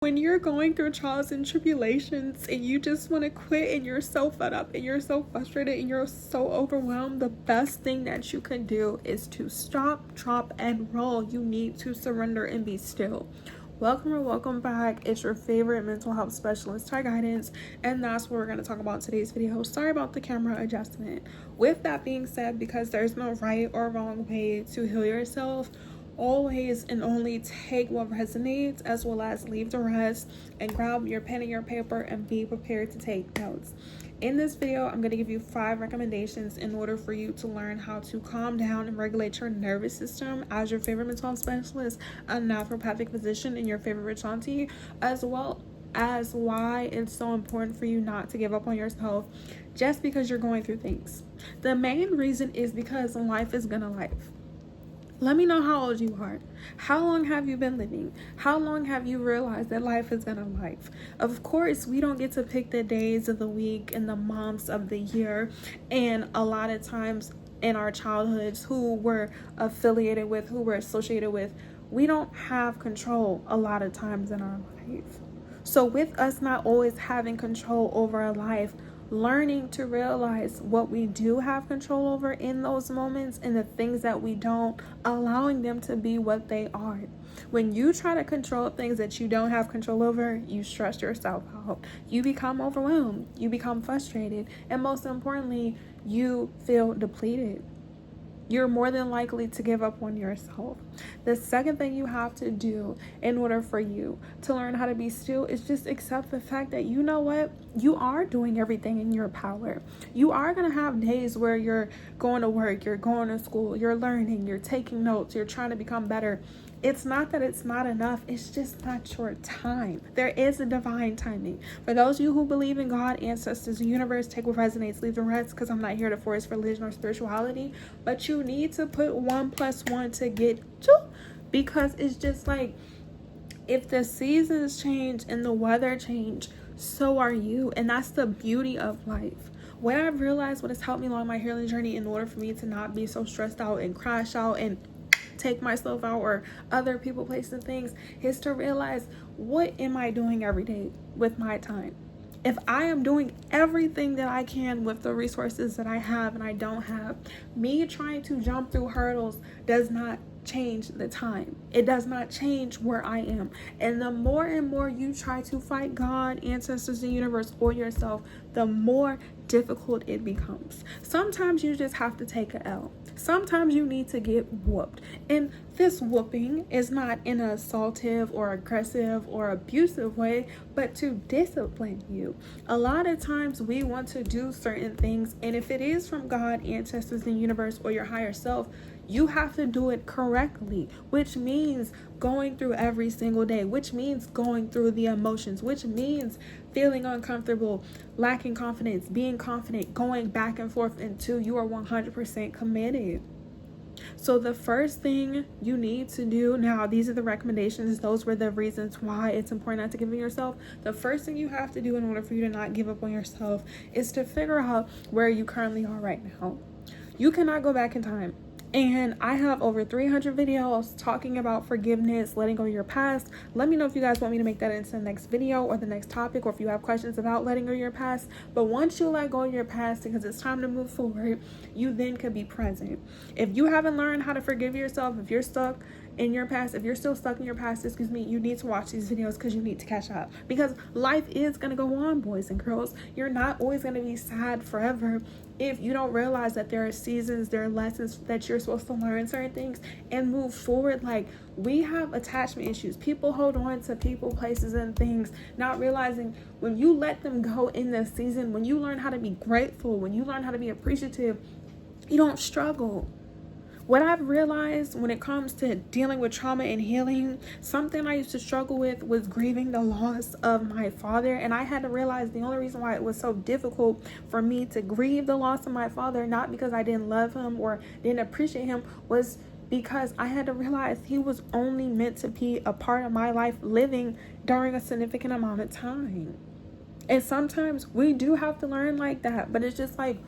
when you're going through trials and tribulations and you just want to quit and you're so fed up and you're so frustrated and you're so overwhelmed, the best thing that you can do is to stop, drop, and roll. You need to surrender and be still. Welcome or welcome back. It's your favorite mental health specialist, Ty Guidance, and that's what we're going to talk about today's video. Sorry about the camera adjustment. With that being said, because there's no right or wrong way to heal yourself, always and only take what resonates, as well as leave the rest, and grab your pen and your paper and be prepared to take notes. In this video, I'm going to give you 5 recommendations in order for you to learn how to calm down and regulate your nervous system as your favorite mental health specialist, a naturopathic physician, and your favorite rich auntie, as well as why it's so important for you not to give up on yourself just because you're going through things. The main reason is because life is gonna life. Let me know how old you are. How long have you been living? How long have you realized that life is gonna life? Of course, we don't get to pick the days of the week and the months of the year. And a lot of times in our childhoods, who we're affiliated with, who we're associated with, we don't have control a lot of times in our life. So with us not always having control over our life, learning to realize what we do have control over in those moments and the things that we don't, allowing them to be what they are. When you try to control things that you don't have control over, you stress yourself out. You become overwhelmed, you become frustrated, and most importantly, you feel depleted. You're more than likely to give up on yourself. The second thing you have to do in order for you to learn how to be still is just accept the fact that, you know what, you are doing everything in your power. You are going to have days where you're going to work, you're going to school, you're learning, you're taking notes, you're trying to become better. It's not that it's not enough, it's just not your time. There is a divine timing. For those of you who believe in God, ancestors, the universe, take what resonates, leave the rest, because I'm not here to force religion or spirituality, but you need to put 1 + 1 to get 2, because it's just like, if the seasons change and the weather change, so are you. And that's the beauty of life. What I've realized, what has helped me along my healing journey in order for me to not be so stressed out and crash out and take myself out or other people, places, and things, is to realize, what am I doing every day with my time? If I am doing everything that I can with the resources that I have and I don't have, me trying to jump through hurdles does not change the time. It does not change where I am. And the more and more you try to fight God, ancestors, the universe, or yourself, the more difficult it becomes. Sometimes you just have to take an L. Sometimes you need to get whooped. And this whooping is not in an assaultive or aggressive or abusive way, but to discipline you. A lot of times we want to do certain things, and if it is from God, ancestors, the universe, or your higher self, you have to do it correctly, which means going through every single day, which means going through the emotions, which means feeling uncomfortable, lacking confidence, being confident, going back and forth until you are 100% committed. So the first thing you need to do, now these are the recommendations, those were the reasons why it's important not to give up on yourself. The first thing you have to do in order for you to not give up on yourself is to figure out where you currently are right now. You cannot go back in time. And I have over 300 videos talking about forgiveness, letting go of your past. Let me know if you guys want me to make that into the next video or the next topic, or if you have questions about letting go of your past. But once you let go of your past, because it's time to move forward, you then could be present. If you haven't learned how to forgive yourself, if you're stuck in your past, if you're still stuck in your past, you need to watch these videos, because you need to catch up. Because life is going to go on, boys and girls. You're not always going to be sad forever if you don't realize that there are seasons, there are lessons that you're supposed to learn certain things and move forward. Like, we have attachment issues. People hold on to people, places, and things, not realizing when you let them go in this season, when you learn how to be grateful, when you learn how to be appreciative, you don't struggle. What I've realized when it comes to dealing with trauma and healing, something I used to struggle with was grieving the loss of my father. And I had to realize the only reason why it was so difficult for me to grieve the loss of my father, not because I didn't love him or didn't appreciate him, was because I had to realize he was only meant to be a part of my life living during a significant amount of time. And sometimes we do have to learn like that, but it's just like,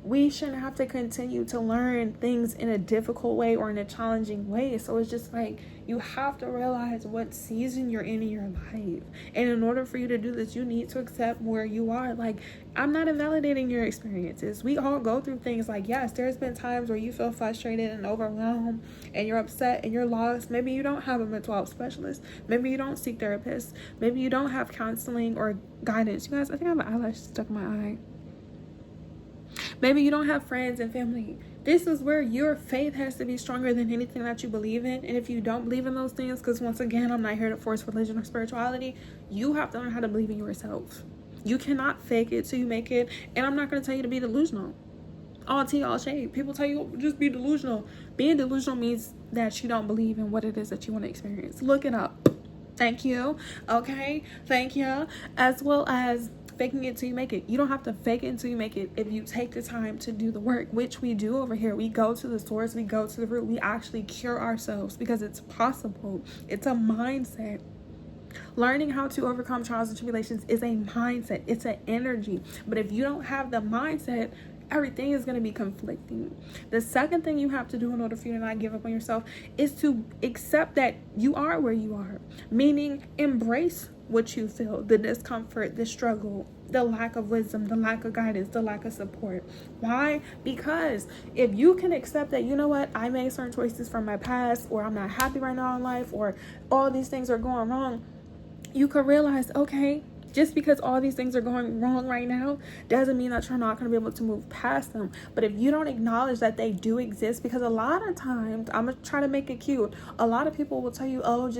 we shouldn't have to continue to learn things in a difficult way or in a challenging way. So it's just like, you have to realize what season you're in your life. And in order for you to do this, you need to accept where you are. Like, I'm not invalidating your experiences. We all go through things. Like, yes, there's been times where you feel frustrated and overwhelmed and you're upset and you're lost. Maybe you don't have a mental health specialist. Maybe you don't seek therapists. Maybe you don't have counseling or guidance. You guys, I think I have an eyelash stuck in my eye. Maybe you don't have friends and family. This is where your faith has to be stronger than anything that you believe in. And if you don't believe in those things, because once again, I'm not here to force religion or spirituality, you have to learn how to believe in yourself. You cannot fake it till you make it. And I'm not going to tell you to be delusional. All tea, all shade. People tell you, just be delusional. Being delusional means that you don't believe in what it is that you want to experience. Look it up. Thank you. Okay? Thank you. As well as faking it till you make it. You don't have to fake it until you make it if you take the time to do the work, which we do over here. We go to the source, we go to the root, we actually cure ourselves because it's possible. It's a mindset. Learning how to overcome trials and tribulations is a mindset. It's an energy. But if you don't have the mindset, everything is going to be conflicting. The second thing you have to do in order for you to not give up on yourself is to accept that you are where you are, meaning embrace what you feel, the discomfort, the struggle, the lack of wisdom, the lack of guidance, the lack of support. Why? Because if you can accept that, you know what, I made certain choices from my past, or I'm not happy right now in life, or all these things are going wrong, you could realize, okay, just because all these things are going wrong right now doesn't mean that you're not going to be able to move past them. But if you don't acknowledge that they do exist, because a lot of times, I'm going to try to make it cute, a lot of people will tell you, oh,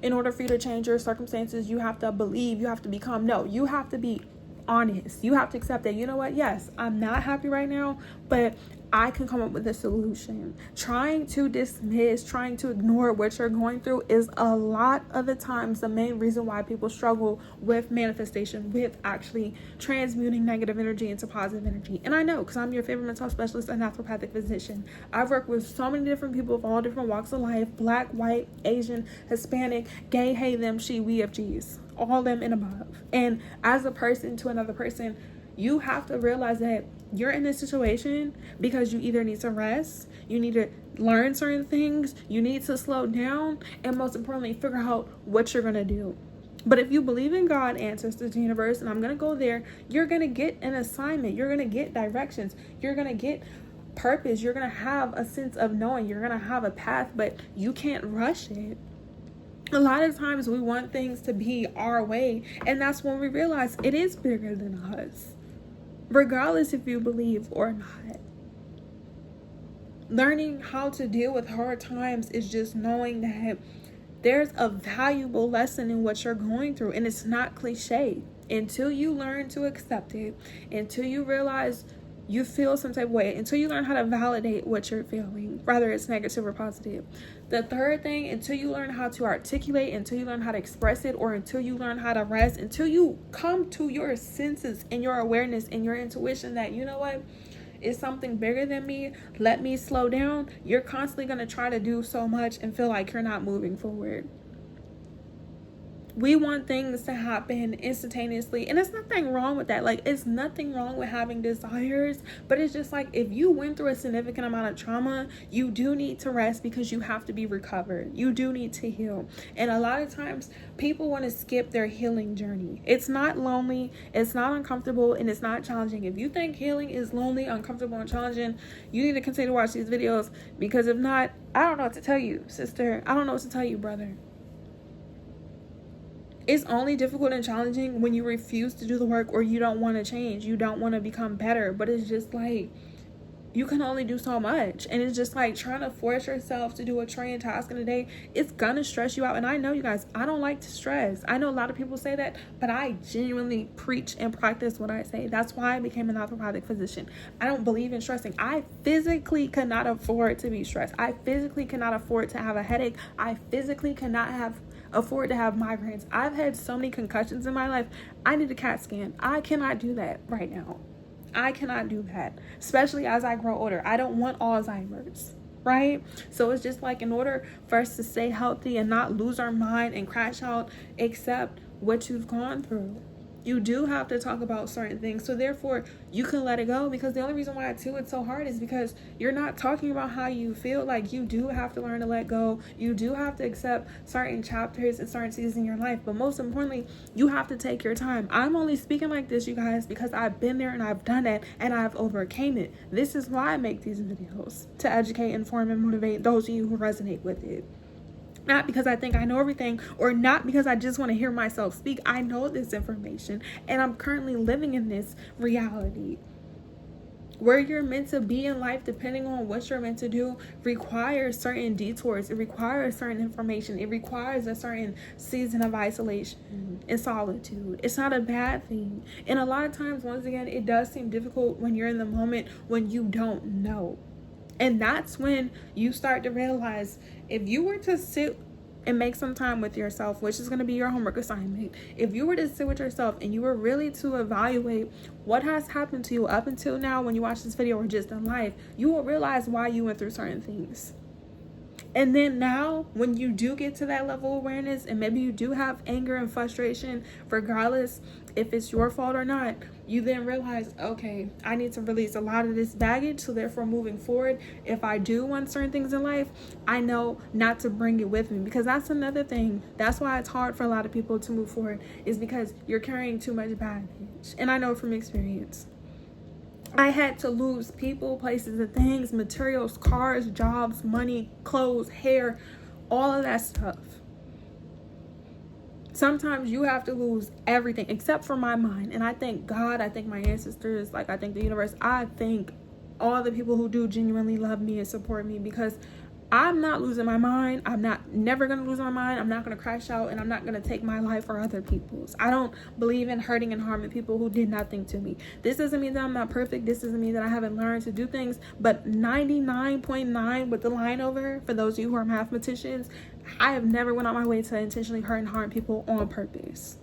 in order for you to change your circumstances, you have to believe, you have to become. No, you have to be honest. You have to accept that, you know what, yes, I'm not happy right now, but I can come up with a solution. Trying to dismiss, trying to ignore what you're going through is a lot of the times the main reason why people struggle with manifestation, with actually transmuting negative energy into positive energy. And I know, because I'm your favorite mental health specialist and naturopathic physician. I've worked with so many different people of all different walks of life: Black, white, Asian, Hispanic, gay, hey, them, she, we, FGs, all them and above. And as a person to another person, you have to realize that you're in this situation because you either need to rest, you need to learn certain things, you need to slow down, and most importantly, figure out what you're going to do. But if you believe in God, ancestors, the universe, and I'm going to go there, you're going to get an assignment, you're going to get directions, you're going to get purpose, you're going to have a sense of knowing, you're going to have a path, but you can't rush it. A lot of times we want things to be our way, and that's when we realize it is bigger than us, regardless if you believe or not. Learning how to deal with hard times is just knowing that there's a valuable lesson in what you're going through, and it's not cliche. Until you learn to accept it, until you realize you feel some type of way, until you learn how to validate what you're feeling, whether it's negative or positive. The third thing, until you learn how to articulate, until you learn how to express it, or until you learn how to rest, until you come to your senses and your awareness and your intuition that, you know what, it's something bigger than me, let me slow down, you're constantly going to try to do so much and feel like you're not moving forward. We want things to happen instantaneously, and there's nothing wrong with that. Like, it's nothing wrong with having desires, but it's just like, if you went through a significant amount of trauma, you do need to rest because you have to be recovered. You do need to heal. And a lot of times people want to skip their healing journey. It's not lonely, it's not uncomfortable, and it's not challenging. If you think healing is lonely, uncomfortable, and challenging, you need to continue to watch these videos, because if not, I don't know what to tell you, sister. I don't know what to tell you, brother. It's only difficult and challenging when you refuse to do the work, or you don't want to change. You don't want to become better. But it's just like, you can only do so much. And it's just like trying to force yourself to do a trillion tasks in a day. It's going to stress you out. And I know, you guys, I don't like to stress. I know a lot of people say that, but I genuinely preach and practice what I say. That's why I became a naturopathic physician. I don't believe in stressing. I physically cannot afford to be stressed. I physically cannot afford to have a headache. I physically cannot afford to have migraines. I've had so many concussions in my life. I need a CAT scan. I cannot do that right now. I cannot do that, especially as I grow older. I don't want Alzheimer's, right? So it's just like, in order for us to stay healthy and not lose our mind and crash out, accept what you've gone through. You do have to talk about certain things, so therefore you can let it go. Because the only reason why too it's so hard is because you're not talking about how you feel. Like, you do have to learn to let go. You do have to accept certain chapters and certain seasons in your life, but most importantly, you have to take your time. I'm only speaking like this, you guys, because I've been there and I've done it and I've overcame it. This is why I make these videos, to educate, inform, and motivate those of you who resonate with it. Not because I think I know everything, or not because I just want to hear myself speak. I know this information and I'm currently living in this reality. Where you're meant to be in life, depending on what you're meant to do, requires certain detours. It requires certain information. It requires a certain season of isolation and solitude. It's not a bad thing. And a lot of times, once again, it does seem difficult when you're in the moment, when you don't know. And that's when you start to realize, if you were to sit and make some time with yourself, which is going to be your homework assignment, if you were to sit with yourself and you were really to evaluate what has happened to you up until now when you watch this video, or just in life, you will realize why you went through certain things. And then now, when you do get to that level of awareness, and maybe you do have anger and frustration, regardless if it's your fault or not, you then realize, okay, I need to release a lot of this baggage. So therefore, moving forward, if I do want certain things in life, I know not to bring it with me. Because that's another thing. That's why it's hard for a lot of people to move forward, is because you're carrying too much baggage. And I know from experience. I had to lose people, places, and things, materials, cars, jobs, money, clothes, hair, all of that stuff. Sometimes you have to lose everything except for my mind. And I thank God, I thank my ancestors, like I thank the universe, I thank all the people who do genuinely love me and support me, because I'm not losing my mind. I'm never going to lose my mind. I'm not going to crash out, and I'm not going to take my life for other people's. I don't believe in hurting and harming people who did nothing to me. This doesn't mean that I'm not perfect. This doesn't mean that I haven't learned to do things, but 99.9 with the line over, for those of you who are mathematicians, I have never went on my way to intentionally hurt and harm people on purpose.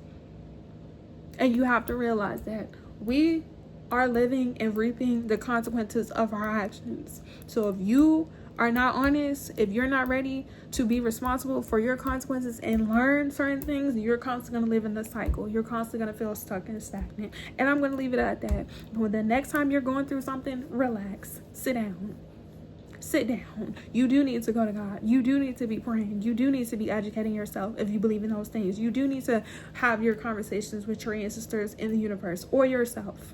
And you have to realize that we are living and reaping the consequences of our actions. So if you are not honest, if you're not ready to be responsible for your consequences and learn certain things, you're constantly going to live in the cycle. You're constantly going to feel stuck and stagnant. And I'm going to leave it at that. But the next time you're going through something, relax. Sit down. Sit down. You do need to go to God. You do need to be praying. You do need to be educating yourself if you believe in those things. You do need to have your conversations with your ancestors in the universe, or yourself.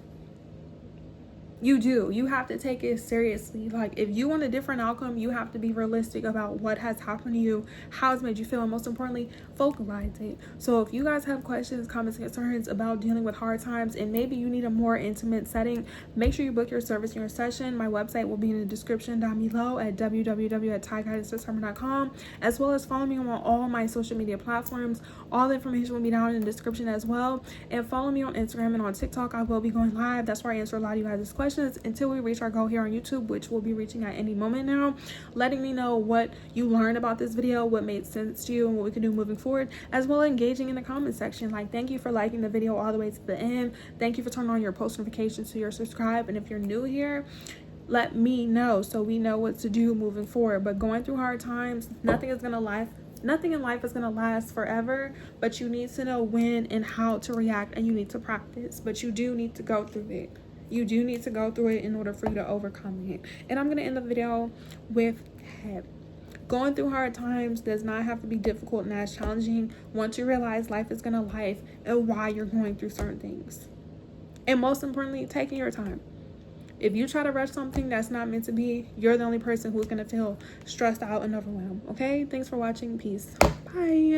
You do. You have to take it seriously. Like, if you want a different outcome, you have to be realistic about what has happened to you, how it's made you feel, and most importantly, vocalize it. So if you guys have questions, comments, and concerns about dealing with hard times, and maybe you need a more intimate setting, make sure you book your service in your session. My website will be in the description down below at www.tyguidancesystem.com, as well as follow me on all my social media platforms. All the information will be down in the description as well. And follow me on Instagram and on TikTok. I will be going live. That's where I answer a lot of you guys' questions until we reach our goal here on YouTube, which we'll be reaching at any moment now. Letting me know what you learned about this video, what made sense to you, and what we can do moving forward, as well as engaging in the comment section. Like, thank you for liking the video all the way to the end. Thank you for turning on your post notifications so you're subscribed. And if you're new here, let me know so we know what to do moving forward. But going through hard times, nothing in life is going to last forever, but you need to know when and how to react, and you need to practice, but you do need to go through it. You do need to go through it in order for you to overcome it. And I'm going to end the video with that. Going through hard times does not have to be difficult and as challenging once you realize life is going to life and why you're going through certain things. And most importantly, taking your time. If you try to rush something that's not meant to be, you're the only person who's going to feel stressed out and overwhelmed. Okay? Thanks for watching. Peace. Bye.